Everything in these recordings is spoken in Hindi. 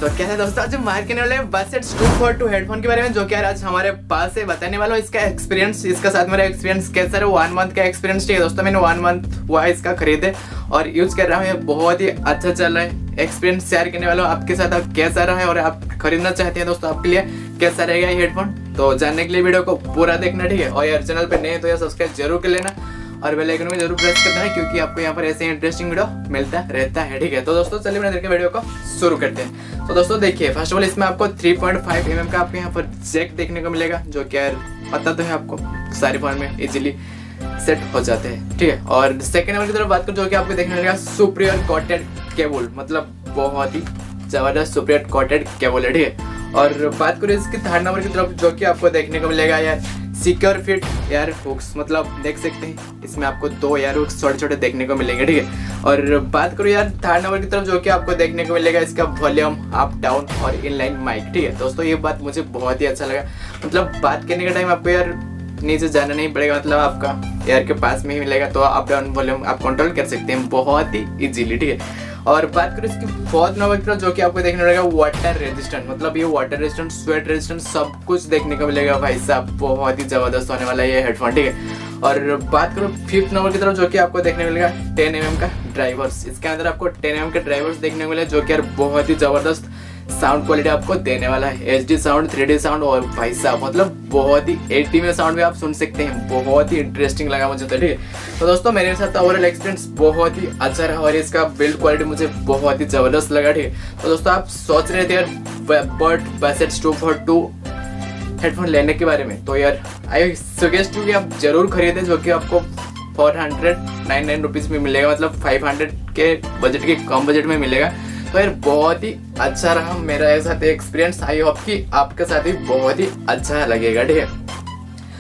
तो क्या है दोस्तों, आज मार करने वाले Bassheads 242 हेडफोन के बारे में, जो कि आज हमारे पास है। बताने वाला हूँ इसका एक्सपीरियंस, इसका साथ मेरा एक्सपीरियंस कैसा है। 1 मंथ का एक्सपीरियंस। ठीक है दोस्तों, मैंने 1 मंथ हुआ इसका खरीदे और यूज कर रहा हूँ। ये बहुत ही अच्छा चल रहा है। एक्सपीरियंस शेयर करने वाला हूँ आपके साथ, आप कैसा रहा है और आप खरीदना चाहते हैं दोस्तों आपके लिए कैसा रहेगा ये हेडफोन। तो जानने के लिए वीडियो को पूरा देखना, ठीक है। और यार चैनल पे नए हैं तो यार सब्सक्राइब जरूर कर लेना और बेल आइकन में जरूर प्रेस करना है, क्योंकि आपको यहाँ पर ऐसे इंटरेस्टिंग वीडियो मिलता रहता है, ठीक है। तो दोस्तों चलिए बिना देर के वीडियो को शुरू करते हैं। तो दोस्तों देखिए, फर्स्ट ऑफ ऑल इसमें आपको 3.5 mm का आपको यहाँ पर जैक देखने को मिलेगा, जो कि यार पता तो है आपको सारे फोन में इजीली सेट हो जाते हैं, ठीक है। और सेकंड नंबर की तरफ बात करूँ, जो कि आपको देखने मिलेगा सुपीरियर कॉटेड केबल, मतलब बहुत ही जबरदस्त सुपीरियर कॉटेड केबल है, ठीक है। और बात करें इसकी थर्ड नंबर की तरफ, जो कि आपको देखने को मिलेगा यार सिक्योर फिट एयर हुक्स, मतलब देख सकते हैं इसमें आपको 2 एयर हुक्स छोटे छोटे देखने को मिलेंगे, ठीक है। और बात करूँ यार थर्ड नंबर की तरफ, जो कि आपको देखने को मिलेगा इसका वॉल्यूम अप डाउन और इनलाइन माइक, ठीक है दोस्तों। ये बात मुझे बहुत ही अच्छा लगा, मतलब बात करने के टाइम आपको यार नीचे जाना नहीं पड़ेगा, मतलब आपका एयर के पास में ही मिलेगा, तो अप डाउन वॉल्यूम आप कंट्रोल कर सकते हैं बहुत ही इजीली, ठीक है। और बात करें इसकी फोर्थ नंबर की तरफ, जो कि आपको देखने को मिलेगा वाटर रेजिस्टेंट, मतलब ये वाटर रेजिस्टेंट, स्वेट रेजिस्टेंट सब कुछ देखने को मिलेगा भाई साहब। बहुत ही जबरदस्त होने वाला है ये हेडफोन, ठीक है। और बात करो फिफ्थ नंबर की तरफ, जो कि आपको देखने को मिलेगा 10 mm का ड्राइवर्स। इसके अंदर आपको 10 mm के ड्राइवर्स देखने को मिले, जो कि यार बहुत ही जबरदस्त साउंड क्वालिटी आपको देने वाला है। HD साउंड, 3D साउंड और भाई साहब मतलब बहुत ही 80 में साउंड भी आप सुन सकते हैं। बहुत ही इंटरेस्टिंग लगा मुझे तो, ठीक है। तो दोस्तों मेरे साथ ओवरऑल एक्सपीरियंस बहुत ही अच्छा रहा और इसका बिल्ड क्वालिटी मुझे बहुत ही जबरदस्त लगा, ठीक है। तो दोस्तों आप सोच रहे थे यार Bassheads 242 हेडफोन लेने के बारे में, तो यार आई सजेस्ट यू कि आप जरूर खरीदें, जो कि आपको 499 रुपीज़ में मिलेगा, मतलब 500 के बजट के कम बजट में मिलेगा। तो यार बहुत ही अच्छा रहा मेरा एक साथ एक्सपीरियंस। आई होप कि आपके साथ भी बहुत ही अच्छा लगेगा, ठीक है।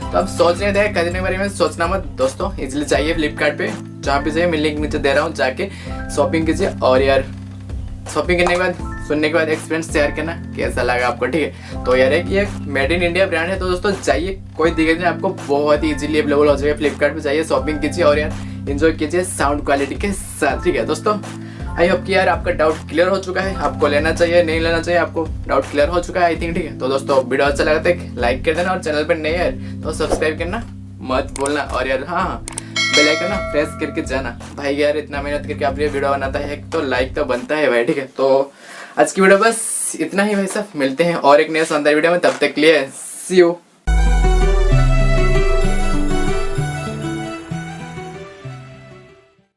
तो आप सोच रहे थे खरीदने के बारे में, सोचना मत दोस्तों, इजीली चाहिए फ्लिपकार्ट पे, जहाँ पे चाहिए मैं लिंक नीचे दे रहा हूँ, जाके शॉपिंग कीजिए। और यार शॉपिंग करने के बाद, सुनने के बाद एक्सपीरियंस शेयर करना कैसा लगा आपको, ठीक है। तो यार ये मेड इन इंडिया ब्रांड है, तो दोस्तों जाइए, कोई दिक्कत नहीं, आपको बहुत ही इजीली अवेलेबल हो जाएगा। फ्लिपकार्ट पे जाइए, शॉपिंग कीजिए और यार एंजॉय कीजिए साउंड क्वालिटी के साथ, ठीक है दोस्तों। आई होप कि यार आपका डाउट क्लियर हो चुका है, आपको लेना चाहिए नहीं लेना चाहिए, आपको डाउट क्लियर हो चुका है आई थिंक, ठीक है। तो दोस्तों वीडियो अच्छा लगा तो लाइक कर देना और चैनल पर नए हैं तो सब्सक्राइब करना मत भूलना। और यार हाँ बेल आइकन ना प्रेस करके जाना भाई, यार इतना मेहनत करके आप ये वीडियो बनाता है तो लाइक तो बनता है भाई, ठीक है। तो आज की वीडियो बस इतना ही भाई साहब, मिलते हैं और एक नए शानदार वीडियो में, तब तक के लिए सी यू।